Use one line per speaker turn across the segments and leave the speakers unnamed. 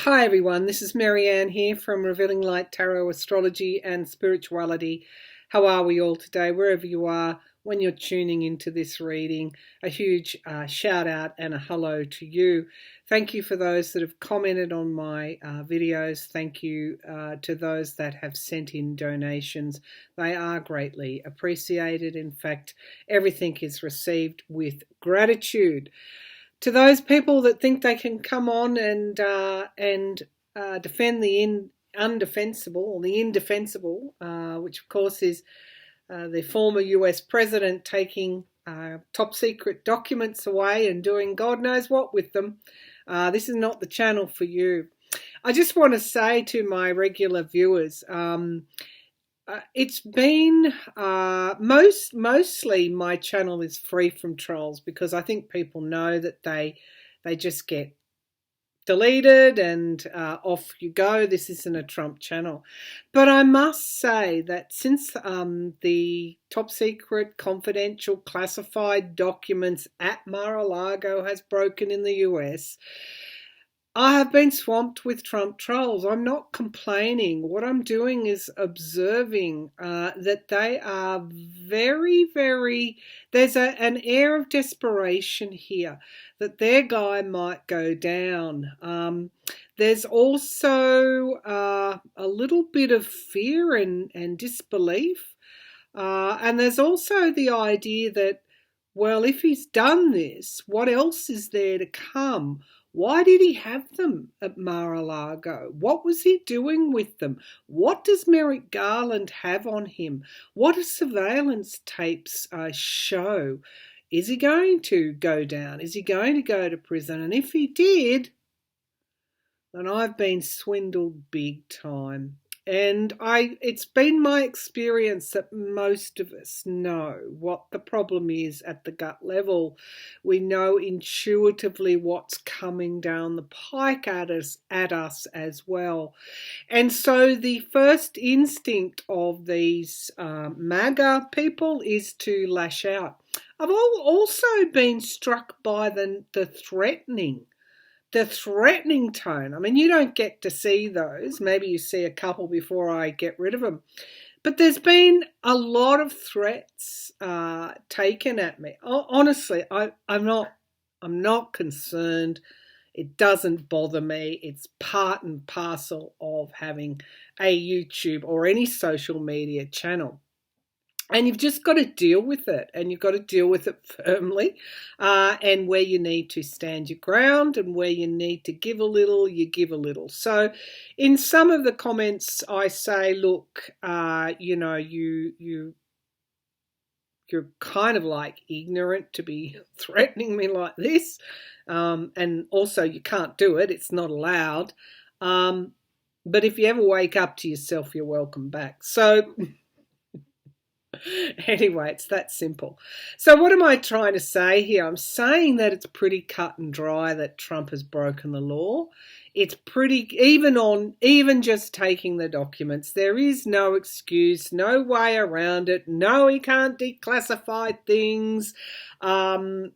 Hi everyone, this is Marianne here from Revealing Light Tarot, Astrology and Spirituality. How are we all today, wherever you are, when you're tuning into this reading? A huge shout out and a hello to you. Thank you for those that have commented on my videos. Thank you to those that have sent in donations. They are greatly appreciated. In fact, everything is received with gratitude. To those people that think they can come on and defend the undefensible or the indefensible, which of course is the former US president taking top secret documents away and doing God knows what with them, this is not the channel for you. I just want to say to my regular viewers, it's been mostly my channel is free from trolls because I think people know that they just get deleted and off you go. This isn't a Trump channel. But I must say that since the top secret, confidential, classified documents at Mar-a-Lago has broken in the US, I have been swamped with Trump trolls. I'm not complaining. What I'm doing is observing that they are very, there's an air of desperation here that their guy might go down. There's also a little bit of fear and disbelief. And there's also the idea that, well, if he's done this, what else is there to come? Why did he have them at Mar-a-Lago? What was he doing with them? What does Merrick Garland have on him? What do surveillance tapes show? Is he going to go down? Is he going to go to prison? And if he did, then I've been swindled big time. And it's been my experience that most of us know what the problem is at the gut level. We know intuitively what's coming down the pike at us as well. And so the first instinct of these MAGA people is to lash out. I've also been struck by the threatening tone. I mean, you don't get to see those. Maybe you see a couple before I get rid of them. But there's been a lot of threats taken at me. Honestly, I'm not concerned. It doesn't bother me. It's part and parcel of having a YouTube or any social media channel. And you've just got to deal with it, and you've got to deal with it firmly, and where you need to stand your ground and where you need to give a little, you give a little. So in some of the comments I say, look, you're kind of like ignorant to be threatening me like this, and also you can't do it, it's not allowed. But if you ever wake up to yourself, you're welcome back. So anyway, it's that simple. So what am I trying to say here? I'm saying that it's pretty cut and dry that Trump has broken the law. It's pretty, even just taking the documents, there is no excuse, no way around it. No, he can't declassify things. No,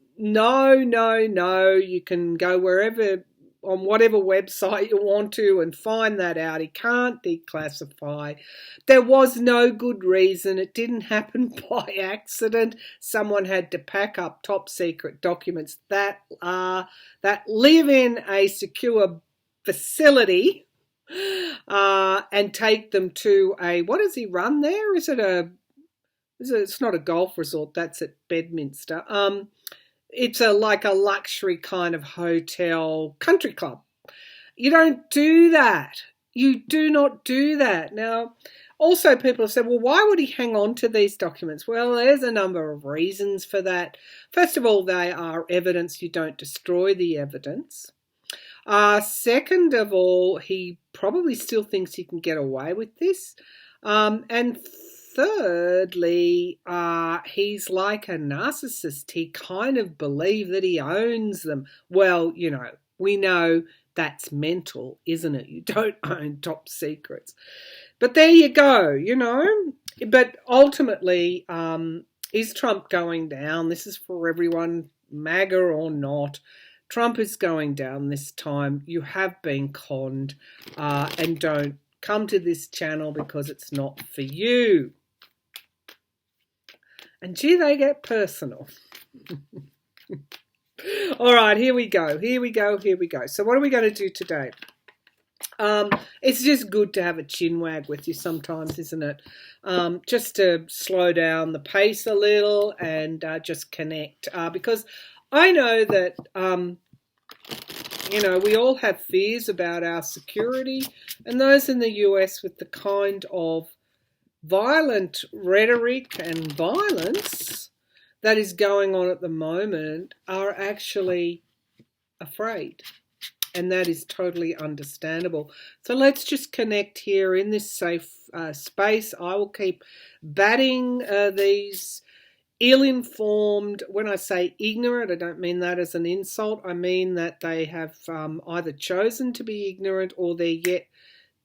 you can go wherever, on whatever website you want to and find that out. He can't declassify. There was no good reason. It didn't happen by accident. Someone had to pack up top secret documents that live in a secure facility and take them to what does he run there? It's not a golf resort, that's at Bedminster. It's like a luxury kind of hotel country club. You don't do that. You do not do that. Now, also people have said, well, why would he hang on to these documents? Well, there's a number of reasons for that. First of all, they are evidence. You don't destroy the evidence. Second of all, he probably still thinks he can get away with this. And thirdly, he's like a narcissist. He kind of believes that he owns them. Well, we know that's mental, isn't it? You don't own top secrets. But there you go, But ultimately, is Trump going down? This is for everyone, MAGA or not. Trump is going down this time. You have been conned, and don't come to this channel because it's not for you. And gee, they get personal. All right, here we go. So what are we going to do today? It's just good to have a chin wag with you sometimes, isn't it? Just to slow down the pace a little and just connect. Because I know that, we all have fears about our security, and those in the US with the kind of violent rhetoric and violence that is going on at the moment are actually afraid. And that is totally understandable. So let's just connect here in this safe space. I will keep batting these ill-informed. When I say ignorant, I don't mean that as an insult. I mean that they have either chosen to be ignorant or the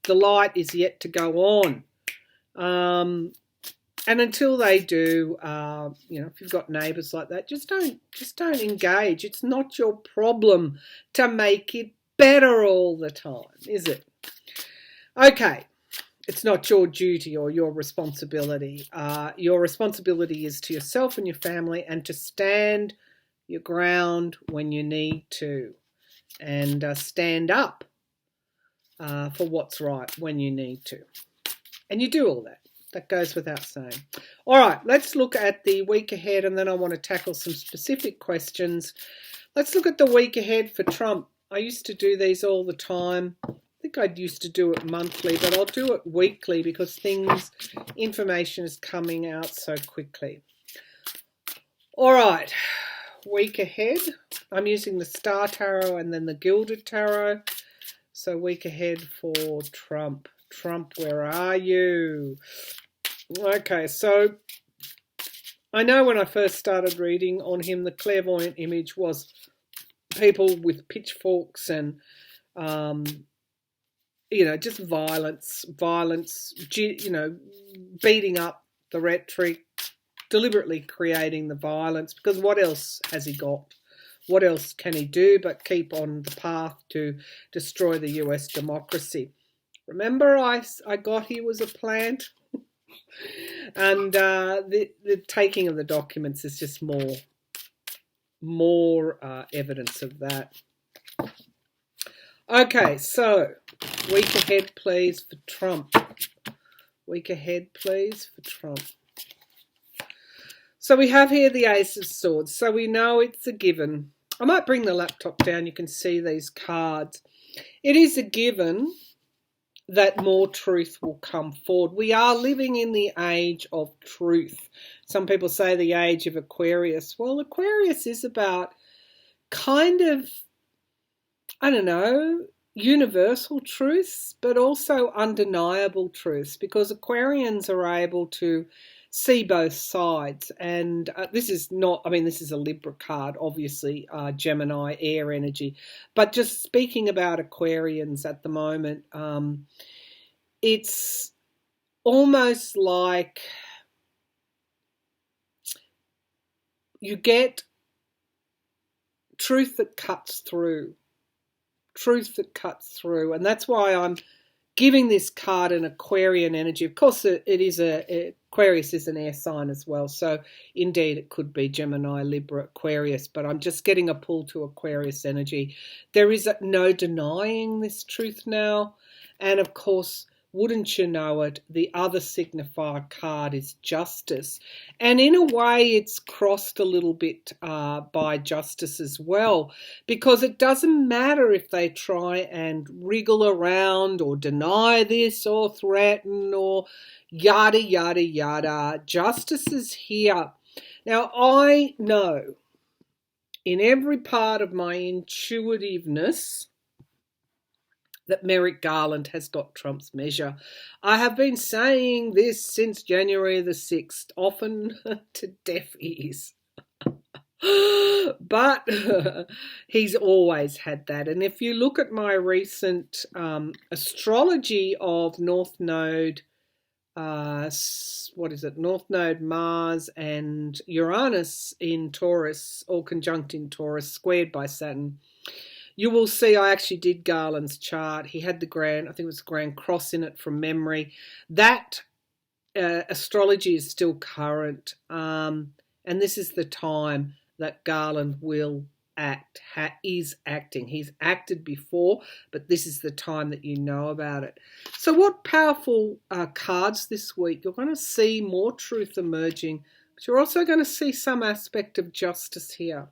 light is yet to go on. And until they do, if you've got neighbours like that, just don't engage. It's not your problem to make it better all the time, is it? Okay, it's not your duty or your responsibility. Your responsibility is to yourself and your family, and to stand your ground when you need to, and stand up for what's right when you need to. And you do all that. That goes without saying. All right, let's look at the week ahead, and then I want to tackle some specific questions. Let's look at the week ahead for Trump. I used to do these all the time. I think I used to do it monthly, but I'll do it weekly because information is coming out so quickly. All right, week ahead. I'm using the Star Tarot and then the Gilded Tarot. So week ahead for Trump. Trump, where are you? Okay, so I know when I first started reading on him, the clairvoyant image was people with pitchforks and, just violence, beating up the rhetoric, deliberately creating the violence, because what else has he got? What else can he do but keep on the path to destroy the US democracy? Remember I got he was a plant? And the taking of the documents is just more evidence of that. Okay, so week ahead, please, for Trump. Week ahead, please, for Trump. So we have here the Ace of Swords. So we know it's a given. I might bring the laptop down. You can see these cards. It is a given that more truth will come forward. We are living in the age of truth. Some people say the age of Aquarius. Well, Aquarius is about kind of, universal truths, but also undeniable truths, because Aquarians are able to see both sides. And this is a Libra card, obviously, Gemini, air energy. But just speaking about Aquarians at the moment, it's almost like you get truth that cuts through. And that's why I'm giving this card an Aquarian energy. Of course, Aquarius is an air sign as well, so indeed it could be Gemini, Libra, Aquarius, but I'm just getting a pull to Aquarius energy. There is no denying this truth now, and of course, wouldn't you know it, the other signifier card is Justice. And in a way, it's crossed a little bit by Justice as well, because it doesn't matter if they try and wriggle around or deny this or threaten or yada, yada, yada. Justice is here. Now, I know in every part of my intuitiveness that Merrick Garland has got Trump's measure. I have been saying this since January the 6th, often to deaf ears. But he's always had that. And if you look at my recent astrology of North Node, North Node Mars and Uranus in Taurus, all conjunct in Taurus, squared by Saturn, You will see, I actually did Garland's chart. He had the grand, I think it was Grand Cross in it from memory. That astrology is still current. And this is the time that Garland will is acting. He's acted before, but this is the time that you know about it. So what powerful cards this week? You're going to see more truth emerging, but you're also going to see some aspect of justice here.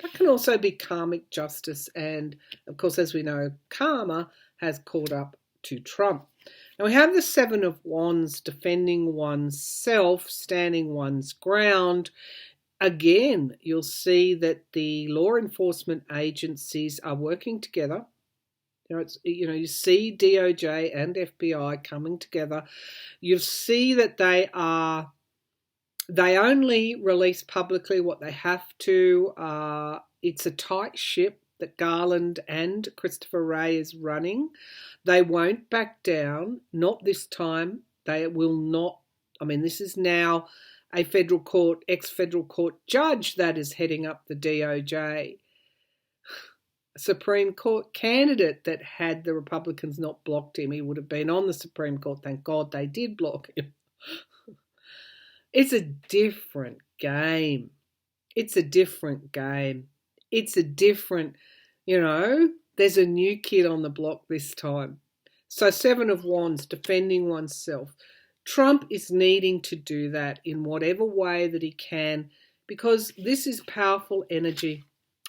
That can also be karmic justice, and of course, as we know, karma has caught up to Trump. Now we have the Seven of Wands, defending oneself, standing one's ground. Again, you'll see that the law enforcement agencies are working together. You see DOJ and FBI coming together. You see that they only release publicly what they have to. It's a tight ship that Garland and Christopher Wray is running. They won't back down, not this time. They will not. I mean, this is now a federal court, ex-federal court judge that is heading up the DOJ. A Supreme Court candidate that had the Republicans not blocked him, he would have been on the Supreme Court. Thank God they did block him. It's a different game. It's a different game. It's a different, there's a new kid on the block this time. So Seven of Wands, defending oneself. Trump is needing to do that in whatever way that he can, because this is powerful energy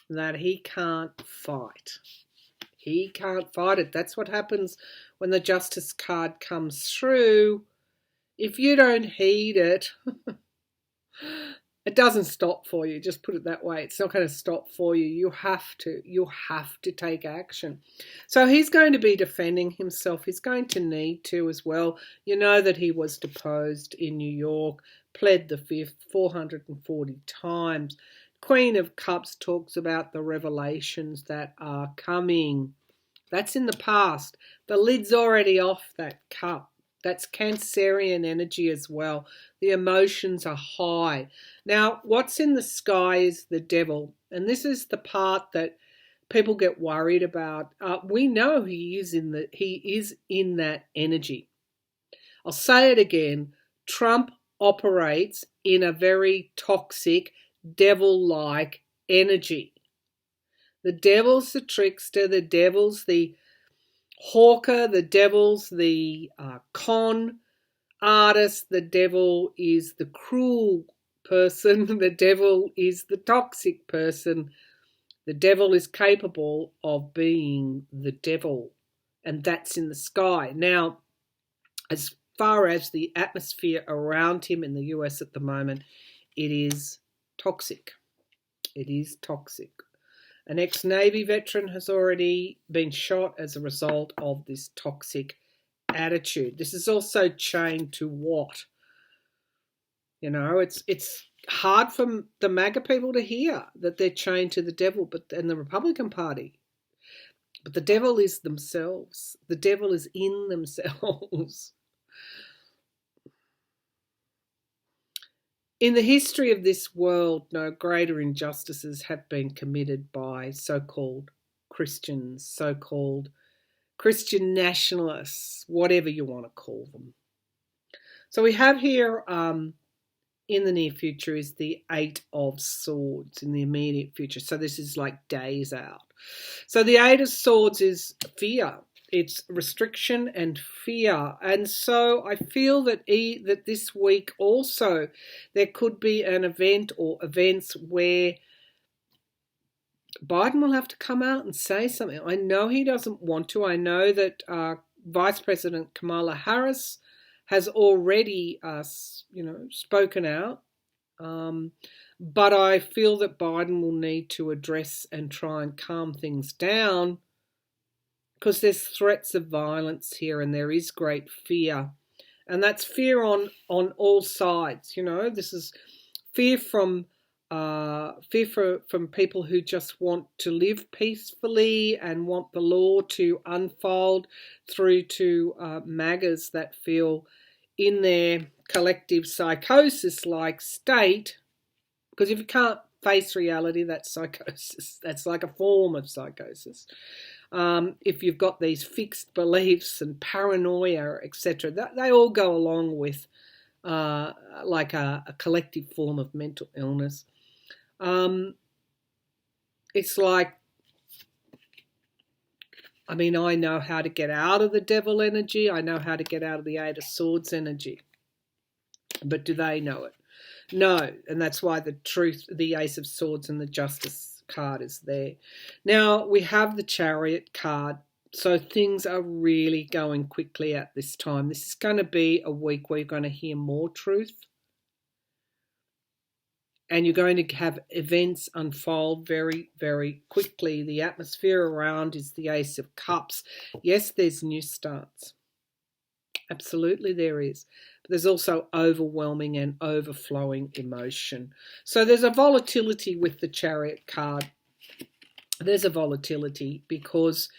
that he can't fight. He can't fight it. That's what happens when the Justice card comes through. If you don't heed it, it doesn't stop for you. Just put it that way. It's not going to stop for you. You have to take action. So he's going to be defending himself. He's going to need to as well. You know that he was deposed in New York, pled the fifth 440 times. Queen of Cups talks about the revelations that are coming. That's in the past. The lid's already off that cup. That's Cancerian energy as well. The emotions are high. Now, what's in the sky is the devil. And this is the part that people get worried about. We know he is in that energy. I'll say it again. Trump operates in a very toxic, devil-like energy. The devil's the trickster. The devil's the hawker, the devil's the con artist, the devil is the cruel person, the devil is the toxic person. The devil is capable of being the devil, and that's in the sky. Now, as far as the atmosphere around him in the US at the moment, it is toxic. It is toxic. An ex-Navy veteran has already been shot as a result of this toxic attitude. This is also chained to what? It's hard for the MAGA people to hear that they're chained to the devil, and the Republican Party. But the devil is themselves. The devil is in themselves. In the history of this world, no greater injustices have been committed by so-called Christians, so-called Christian nationalists, whatever you want to call them. So we have here in the near future is the Eight of Swords in the immediate future. So this is like days out. So the Eight of Swords is fear. It's restriction and fear. And so I feel that that this week also there could be an event or events where Biden will have to come out and say something. I know he doesn't want to. I know that Vice President Kamala Harris has already, spoken out. But I feel that Biden will need to address and try and calm things down, because there's threats of violence here and there is great fear. And that's fear on all sides. This is fear from people who just want to live peacefully and want the law to unfold, through to MAGAs that feel in their collective psychosis-like state, because if you can't face reality, that's psychosis. That's like a form of psychosis. If you've got these fixed beliefs and paranoia, etc., they all go along with like a collective form of mental illness. It's like, I mean, I know how to get out of the devil energy. I know how to get out of the Eight of Swords energy. But do they know it? No. And that's why the truth, the Ace of Swords and the Justice card is there. Now, we have the Chariot card. So things are really going quickly at this time. This is going to be a week where you're going to hear more truth. And you're going to have events unfold very, very quickly. The atmosphere around is the Ace of Cups. Yes, there's new starts. Absolutely there is. But there's also overwhelming and overflowing emotion. So there's a volatility with the Chariot card. There's a volatility because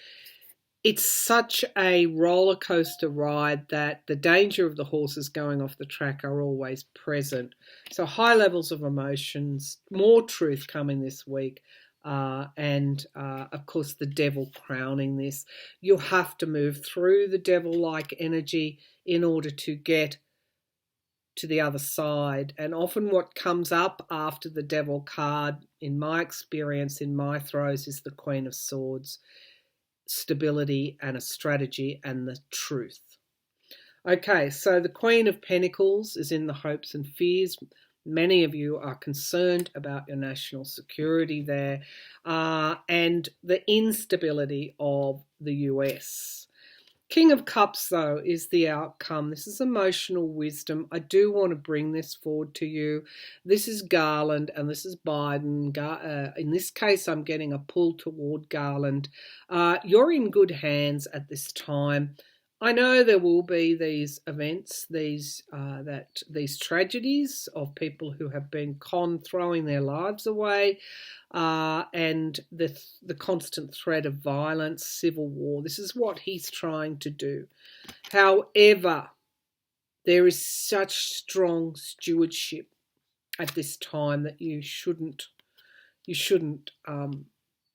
it's such a roller coaster ride that the danger of the horses going off the track are always present. So high levels of emotions, more truth coming this week, and of course the devil crowning this. You'll have to move through the devil-like energy in order to get to the other side. And often what comes up after the devil card, in my experience, in my throws, is the Queen of Swords. Stability and a strategy and the truth. Okay, so the Queen of Pentacles is in the hopes and fears. Many of you are concerned about your national security there, and the instability of the US. King of Cups, though, is the outcome. This is emotional wisdom. I do want to bring this forward to you. This is Garland and this is Biden. In this case, I'm getting a pull toward Garland. You're in good hands at this time. I know there will be these events, these tragedies of people who have been conned, throwing their lives away, and the constant threat of violence, civil war. This is what he's trying to do. However, there is such strong stewardship at this time that you shouldn't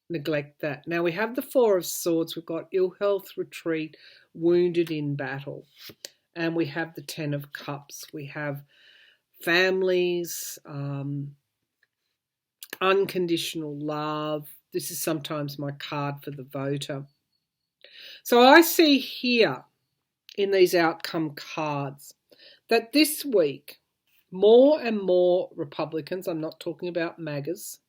neglect that. Now we have the Four of Swords. We've got ill health, retreat, wounded in battle, and we have the Ten of Cups. We have families, unconditional love. This is sometimes my card for the voter. So I see here in these outcome cards that this week more and more Republicans, I'm not talking about MAGAs,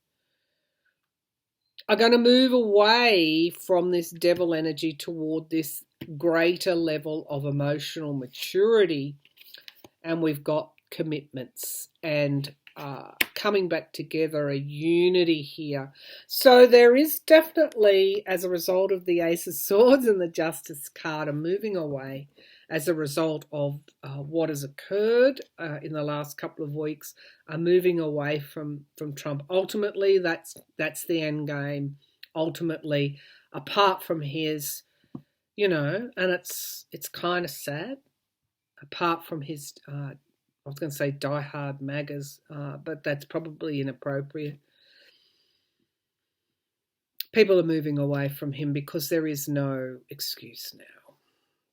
are going to move away from this devil energy toward this greater level of emotional maturity. And we've got commitments and coming back together, a unity here. So there is definitely, as a result of the Ace of Swords and the Justice card, a moving away as a result of what has occurred in the last couple of weeks, are moving away from Trump. Ultimately, that's the end game. Ultimately, apart from his, and it's kind of sad, apart from his, I was going to say diehard MAGAs, but that's probably inappropriate. People are moving away from him because there is no excuse now.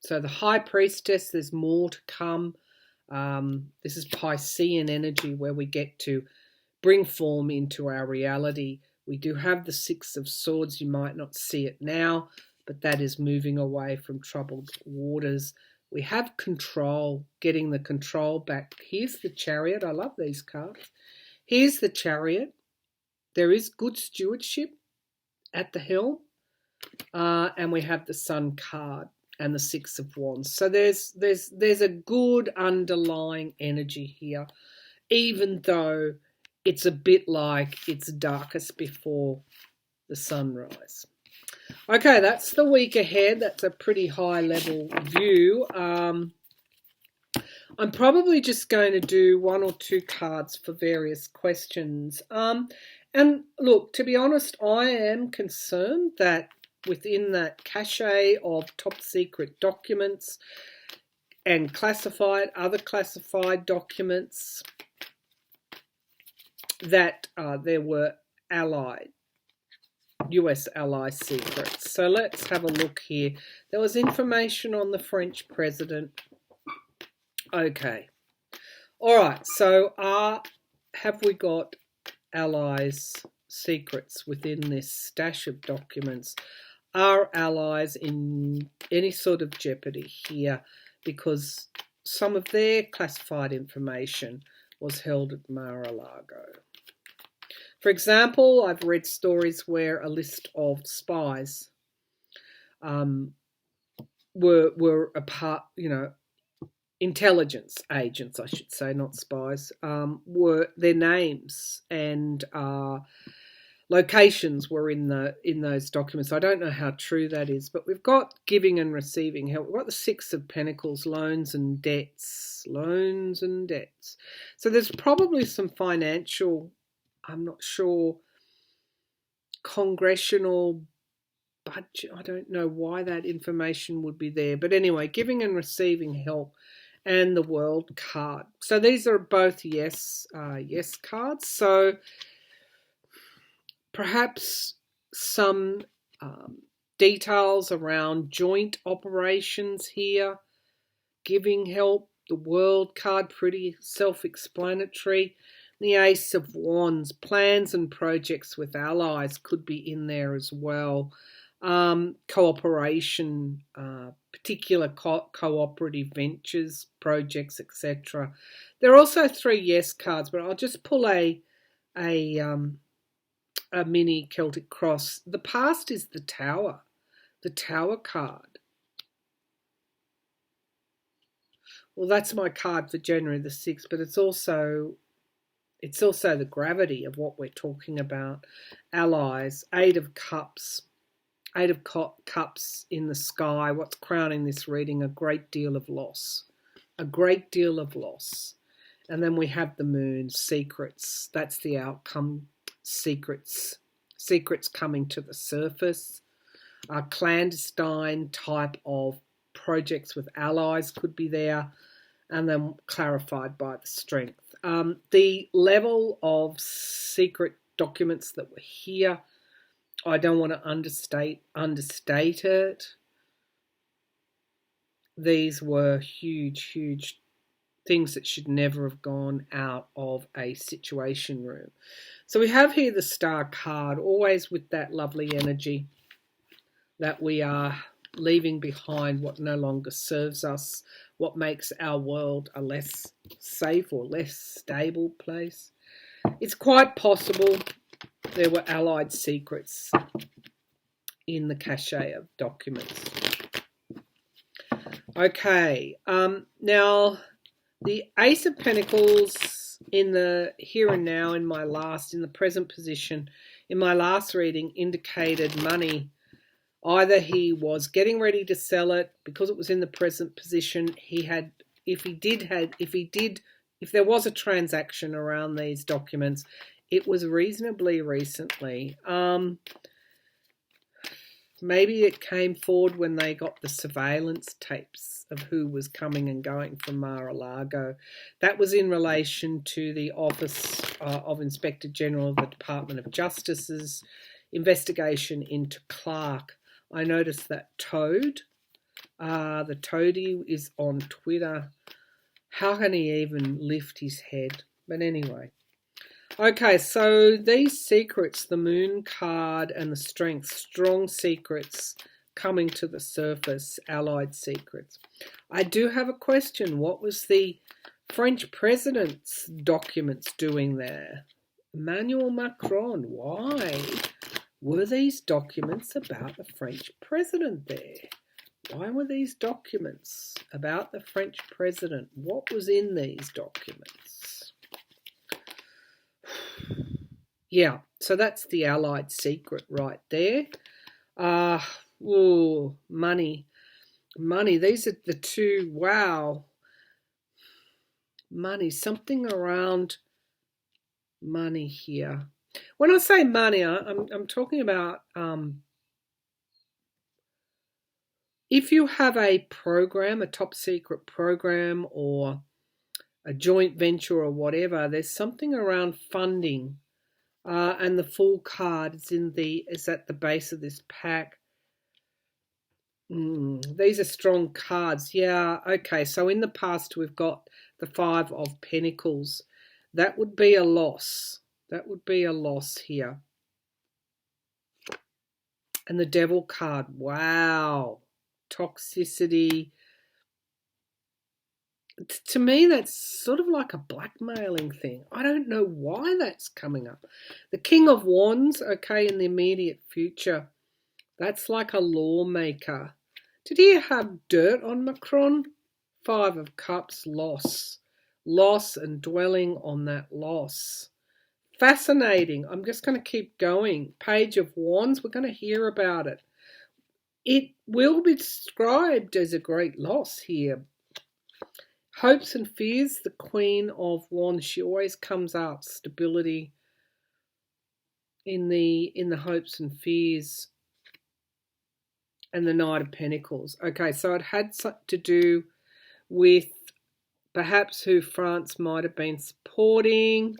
So the High Priestess, there's more to come. This is Piscean energy where we get to bring form into our reality. We do have the Six of Swords. You might not see it now, but that is moving away from troubled waters. We have control, getting the control back. Here's the Chariot. I love these cards. Here's the Chariot. There is good stewardship at the helm. And we have the Sun card and the Six of Wands. So there's a good underlying energy here, even though it's a bit like it's darkest before the sunrise. Okay, that's the week ahead. That's a pretty high level view. I'm probably just going to do one or two cards for various questions. And look, to be honest, I am concerned that within that cache of top secret documents and other classified documents, that there were US ally secrets. So let's have a look here. There was information on the French president. Okay. All right. So have we got allies secrets within this stash of documents? Are allies in any sort of jeopardy here because some of their classified information was held at Mar-a-Lago? For example, I've read stories where a list of spies were a part, intelligence agents, I should say, not spies, were their names and locations were in those documents. I don't know how true that is, but we've got giving and receiving help. We've got the Six of Pentacles, loans and debts. So there's probably some financial, I'm not sure, congressional budget. I don't know why that information would be there. But anyway, giving and receiving help and the World card. So these are both yes cards. So perhaps some details around joint operations here. Giving help, the World card, pretty self-explanatory. The Ace of Wands, plans and projects with allies could be in there as well. Cooperation, particular cooperative ventures, projects, etc. There are also 3 yes cards, but I'll just pull a mini Celtic cross. The past is the Tower card. Well, that's my card for January the 6th, but it's also the gravity of what we're talking about. Allies, 8 of Cups. 8 of Cups in the sky. What's crowning this reading? A great deal of loss. A great deal of loss. And then we have the Moon, secrets. That's the outcome. Secrets coming to the surface. A clandestine type of projects with allies could be there. And then clarified by the Strength. The level of secret documents that were here, I don't want to understate it. These were huge things that should never have gone out of a situation room. So we have here the Star card, always with that lovely energy that we are leaving behind what no longer serves us, what makes our world a less safe or less stable place. It's quite possible there were allied secrets in the cachet of documents. Okay, now the Ace of Pentacles in the here and now in the present position, in my last reading indicated money. Either he was getting ready to sell it because it was in the present position. If there was a transaction around these documents, it was reasonably recently. Maybe it came forward when they got the surveillance tapes of who was coming and going from Mar-a-Lago. That was in relation to the Office of Inspector General of the Department of Justice's investigation into Clark. I noticed that Toad, the Toady, is on Twitter. How can he even lift his head? But anyway. Okay, so these secrets, the Moon card and the Strength, strong secrets coming to the surface, allied secrets. I do have a question. What was the French president's documents doing there? Emmanuel Macron, why were these documents about the French president there? Why were these documents about the French president? What was in these documents? Yeah, so that's the allied secret right there. Money. These are the 2. Wow. Money. Something around money here. When I say money, I'm talking about if you have a program, a top secret program, or a joint venture or whatever. There's something around funding, and the Fool card is at the base of this pack. These are strong cards. Yeah, okay. So in the past we've got the Five of Pentacles. That would be a loss. That would be a loss here. And the Devil card. Wow. Toxicity. To me, that's sort of like a blackmailing thing. I don't know why that's coming up. The King of Wands, okay, in the immediate future. That's like a lawmaker. Did he have dirt on Macron? Five of Cups, loss. Loss and dwelling on that loss. Fascinating. I'm just going to keep going. Page of Wands, we're going to hear about it. It will be described as a great loss here. Hopes and fears, the Queen of Wands. She always comes up. Stability in the hopes and fears. And the Knight of Pentacles. Okay, so it had to do with perhaps who France might have been supporting.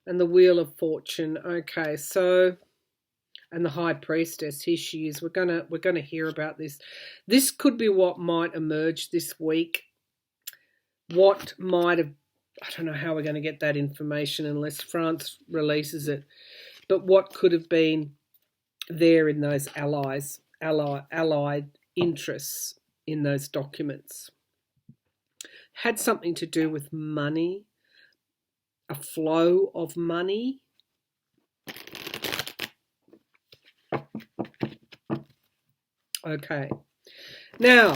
And the Wheel of Fortune. Okay, so, and the High Priestess. Here she is. We're gonna hear about this. This could be what might emerge this week. What might have, I don't know how we're going to get that information unless France releases it. But what could have been there in those allied interests in those documents. Had something to do with money, a flow of money. Okay. Now,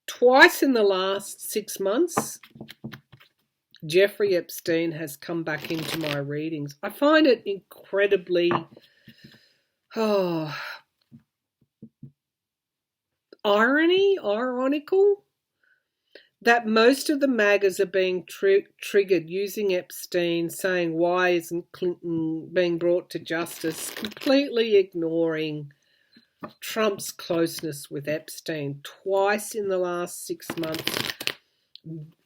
twice in the last 6 months, Jeffrey Epstein has come back into my readings. I find it incredibly ironical that most of the MAGAs are being triggered using Epstein, saying why isn't Clinton being brought to justice, completely ignoring Trump's closeness with Epstein. Twice in the last 6 months,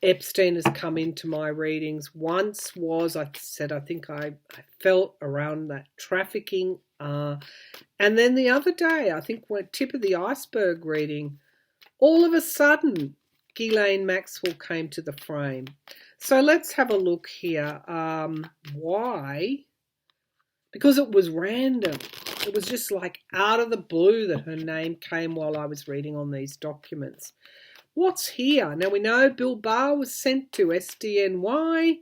Epstein has come into my readings. Once was, I said, I think I felt around that trafficking. And then the other day, I think when tip of the iceberg reading, all of a sudden, Ghislaine Maxwell came to the frame. So let's have a look here. Why? Because it was random. It was just like out of the blue that her name came while I was reading on these documents. What's here? Now we know Bill Barr was sent to SDNY.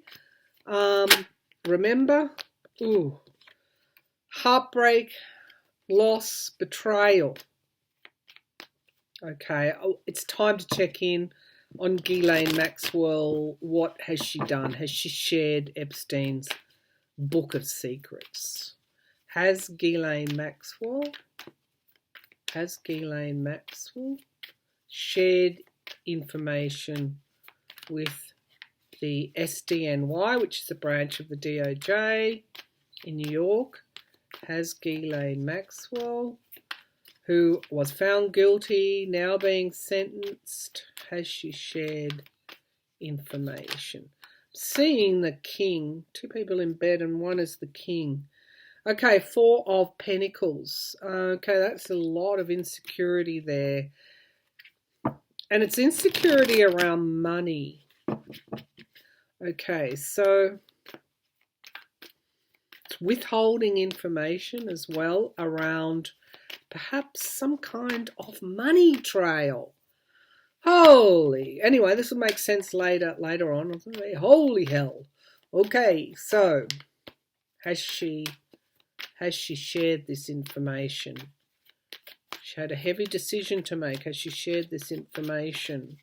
Remember? Ooh. Heartbreak, loss, betrayal. Okay, it's time to check in on Ghislaine Maxwell. What has she done? Has she shared Epstein's book of secrets? Has Ghislaine Maxwell shared information with the SDNY, which is a branch of the DOJ in New York? Has Ghislaine Maxwell, who was found guilty, now being sentenced, has she shared information? Seeing the king, two people in bed and one is the king. Okay, Four of Pentacles. Okay, that's a lot of insecurity there. And it's insecurity around money. Okay, so it's withholding information as well around perhaps some kind of money trail. Holy. Anyway, this will make sense later on. Holy hell. Okay, so has she shared this information? She had a heavy decision to make. Has she shared this information?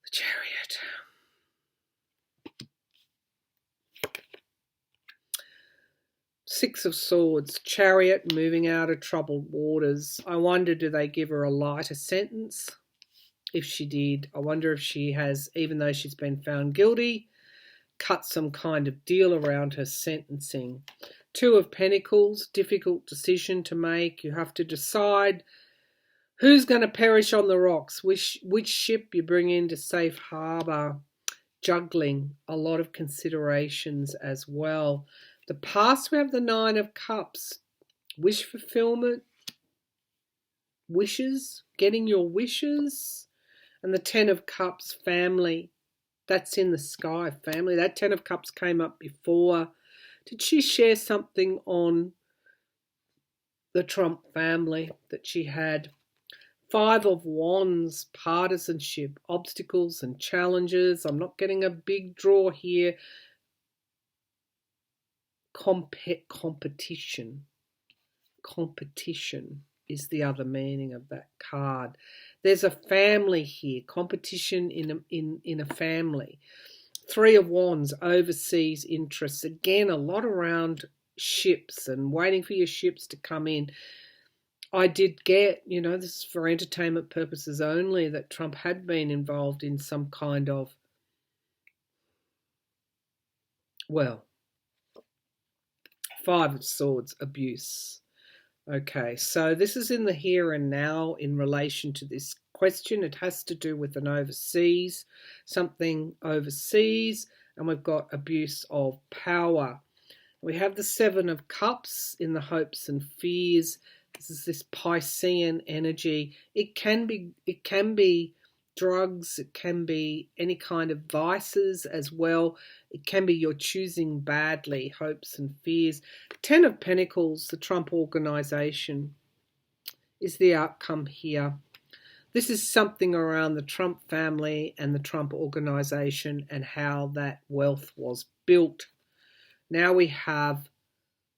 The Chariot. Six of Swords. Chariot, moving out of troubled waters. I wonder, do they give her a lighter sentence? If she did, I wonder if she has, even though she's been found guilty, cut some kind of deal around her sentencing. Two of Pentacles, difficult decision to make. You have to decide Who's going to perish on the rocks? Which ship you bring into safe harbour? Juggling, a lot of considerations as well. The past, we have the Nine of Cups. Wish fulfillment, wishes, getting your wishes. And the Ten of Cups, family. That's in the sky, family. That Ten of Cups came up before. Did she share something on the Trump family that she had? Five of Wands, partisanship, obstacles and challenges. I'm not getting a big draw here. Competition. Competition is the other meaning of that card. There's a family here, competition in a family. Three of Wands, overseas interests. Again, a lot around ships and waiting for your ships to come in. I did get, this is for entertainment purposes only, that Trump had been involved in some kind of, Five of Swords, abuse. Okay, so this is in the here and now in relation to this question. It has to do with an overseas, something overseas, and we've got abuse of power. We have the Seven of Cups in the hopes and fears. This is this Piscean energy. It can be drugs, it can be any kind of vices as well. It can be you're choosing badly, hopes and fears. Ten of Pentacles, the Trump organization, is the outcome here. This is something around the Trump family and the Trump organization and how that wealth was built. Now we have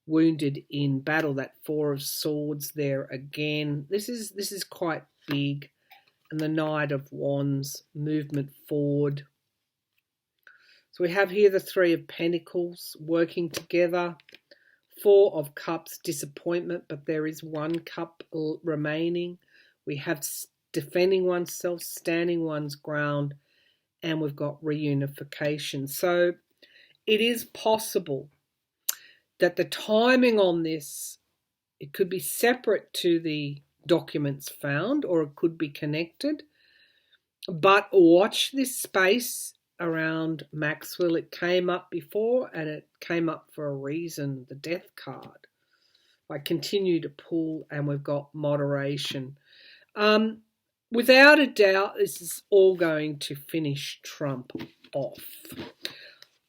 wounded in battle, that Four of Swords there again. This is quite big. And the Knight of Wands, movement forward. So we have here the Three of Pentacles working together. Four of Cups, disappointment, but there is one cup remaining. We have defending oneself, standing one's ground, and we've got reunification. So it is possible that the timing on this, it could be separate to the documents found, or it could be connected. But watch this space around Maxwell. It came up before and it came up for a reason, the Death card. I continue to pull and we've got moderation. Without a doubt, this is all going to finish Trump off.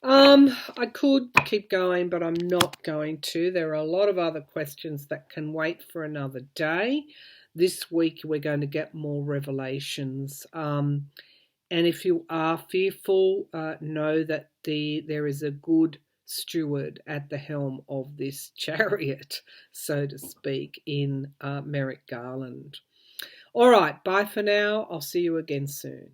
I could keep going, but I'm not going to. There are a lot of other questions that can wait for another day. This week we're going to get more revelations. And if you are fearful, know that there is a good steward at the helm of this chariot, so to speak, in Merrick Garland. All right, bye for now. I'll see you again soon.